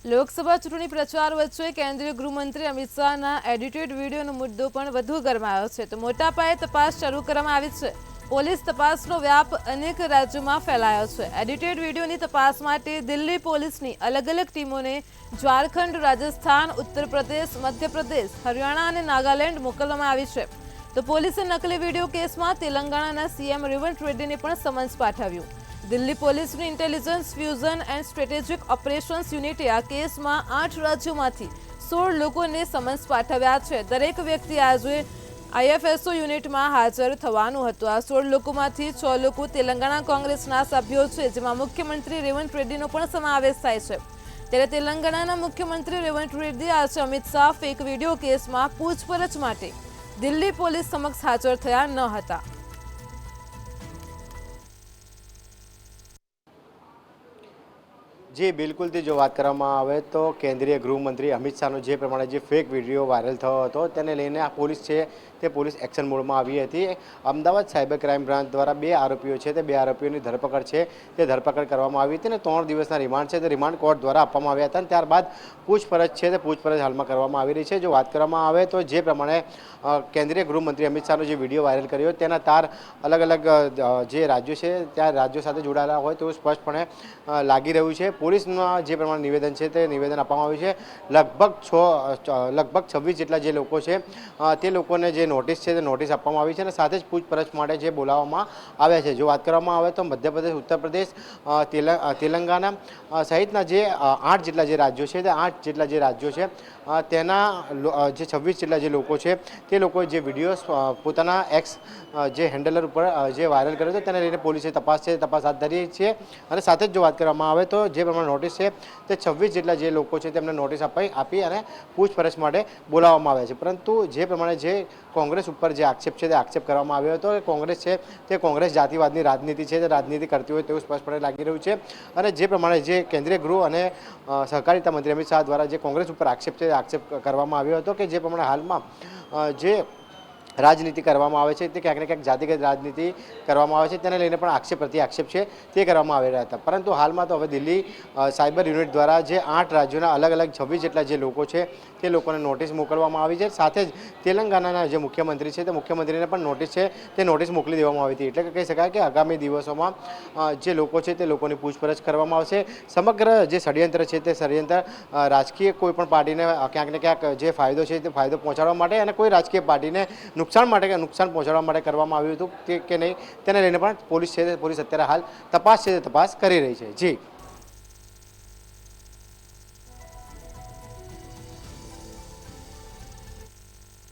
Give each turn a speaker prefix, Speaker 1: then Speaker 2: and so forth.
Speaker 1: લોકસભા ચૂંટણી પ્રચાર વચ્ચે કેન્દ્રીય ગૃહમંત્રી અમિત શાહના એડિટેડ વિડીયોનો મુદ્દો પણ વધુ ગરમાયો છે તો મોટા પાયે તપાસ શરૂ કરવામાં આવી છે। પોલીસ તપાસનો વ્યાપ અનેક રાજ્યોમાં ફેલાયો છે। એડિટેડ વિડીયોની તપાસ માટે દિલ્હી પોલીસની અલગ અલગ ટીમોને ઝારખંડ, રાજસ્થાન, ઉત્તર પ્રદેશ, મધ્યપ્રદેશ, હરિયાણા અને નાગાલેન્ડ મોકલવામાં આવી છે તો પોલીસે નકલી વિડીયો કેસમાં તેલંગાણાના સીએમ રેવંત રેડ્ડીને પણ સમન્સ પાઠવ્યું। દિલ્હી પોલીસની intelligence fusion and strategic operations યુનિટે આ કેસમાં 8 રાજ્યોમાંથી 16 લોકોને સમન્સ પાઠવ્યા છે। દરેક વ્યક્તિ આજે આઈએફએસઓ યુનિટમાં હાજર થવાનું હતું। આ 16 લોકોમાંથી 6 લોકો તેલંગાણા કોંગ્રેસના સભ્યો છે, જેમાં મુખ્યમંત્રી રેવંત રેડ્ડીનો પણ સમાવેશ થાય છે। ત્યારે તેલંગાણાના મુખ્યમંત્રી રેવંત રેડ્ડી આજે અમિત શાહ ફેક વિડીયો કેસમાં પૂછપરછ માટે દિલ્હી પોલીસ સમક્ષ હાજર થયા ન હતા।
Speaker 2: जी बिल्कुल थी जो बात કરવામાં આવે તો કેન્દ્રીય ગૃહમંત્રી અમિત શાહનો જે પ્રમાણે જે ફેક વિડીયો વાયરલ થયો હતો તેને લઈને આ પોલીસ છે તે પોલીસ એક્શન મોડમાં આવી હતી। અમદાવાદ સાયબર ક્રાઇમ બ્રાન્ચ દ્વારા 2 આરોપીઓ છે તે 2 આરોપીઓની ધરપકડ છે તે ધરપકડ કરવામાં આવી હતી અને 3 દિવસના રિમાન્ડ છે તે રિમાન્ડ કોર્ટ દ્વારા આપવામાં આવ્યા હતા અને ત્યારબાદ પૂછપરછ છે તે પૂછપરછ હાલમાં કરવામાં આવી રહી છે। જો વાત કરવામાં આવે તો જે પ્રમાણે કેન્દ્રીય ગૃહમંત્રી અમિત શાહનો જે વિડીયો વાયરલ કર્યો તેના તાર અલગ અલગ જે રાજ્યો છે ત્યાં રાજ્યો સાથે જોડાયેલા હોય તેવું સ્પષ્ટપણે લાગી રહ્યું છે। પોલીસના જે પ્રમાણે નિવેદન છે તે નિવેદન આપવામાં આવ્યું છે। લગભગ 26 જેટલા જે લોકો છે તે લોકોને જે નોટિસ છે તે નોટિસ આપવામાં આવી છે અને સાથે જ પૂછપરછ માટે જે બોલાવવામાં આવ્યા છે। જો વાત કરવામાં આવે તો મધ્યપ્રદેશ, ઉત્તર પ્રદેશ, તેલંગાણા સહિતના જે 8 જેટલા જે રાજ્યો છે તે 8 જેટલા જે રાજ્યો છે તેના જે 26 જેટલા જે લોકો છે તે લોકોએ જે વિડીયો પોતાના એક્સ જે હેન્ડલર ઉપર જે વાયરલ કર્યો હતો તેને લઈને પોલીસે તપાસ હાથ ધરી છે અને સાથે જ જો વાત કરવામાં આવે તો જે પ્રમાણે નોટિસ છે તે 26 જેટલા જે લોકો છે તેમને નોટિસ આપી અને પૂછપરછ માટે બોલાવવામાં આવ્યા છે। પરંતુ જે પ્રમાણે જે કોંગ્રેસ ઉપર જે આક્ષેપ છે તે આક્ષેપ કરવામાં આવ્યો હતો કે કોંગ્રેસ છે તે કોંગ્રેસ જાતિવાદની રાજનીતિ છે તે રાજનીતિ કરતી હોય તેવું સ્પષ્ટપણે લાગી રહ્યું છે અને જે પ્રમાણે જે કેન્દ્રીય ગૃહ અને સહકારિતા મંત્રી અમિત શાહ દ્વારા જે કોંગ્રેસ ઉપર આક્ષેપ છે આક્ષેપ કરવામાં આવ્યો હતો કે જે પ્રમાણે હાલમાં જે રાજનીતિ કરવામાં આવે છે તે ક્યાંક ને ક્યાંક જાતિગત રાજનીતિ કરવામાં આવે છે તેને લઈને પણ આક્ષેપ પ્રતિ આક્ષેપ છે તે કરવામાં આવી રહ્યા હતા। પરંતુ હાલમાં તો હવે દિલ્હી સાયબર યુનિટ દ્વારા જે 8 રાજ્યોના અલગ અલગ 26 જેટલા જે લોકો છે તે લોકોને નોટિસ મોકલવામાં આવી છે। સાથે જ તેલંગાણાના જે મુખ્યમંત્રી છે તે મુખ્યમંત્રીને પણ નોટિસ છે તે નોટિસ મોકલી દેવામાં આવી હતી। એટલે કે કહી શકાય કે આગામી દિવસોમાં જે લોકો છે તે લોકોની પૂછપરછ કરવામાં આવશે। સમગ્ર જે ષડયંત્ર છે તે ષડયંત્ર રાજકીય કોઈ પણ પાર્ટીને ક્યાંક ને ક્યાંક જે ફાયદો છે તે ફાયદો પહોંચાડવા માટે અને કોઈ રાજકીય પાર્ટીને નુકસાન પહોંચાડવા માટે કરવામાં આવ્યું હતું કે નહીં તેને લઈને પણ પોલીસ છે પોલીસ અત્યારે હાલ તપાસ છે તપાસ કરી રહી છે। જી।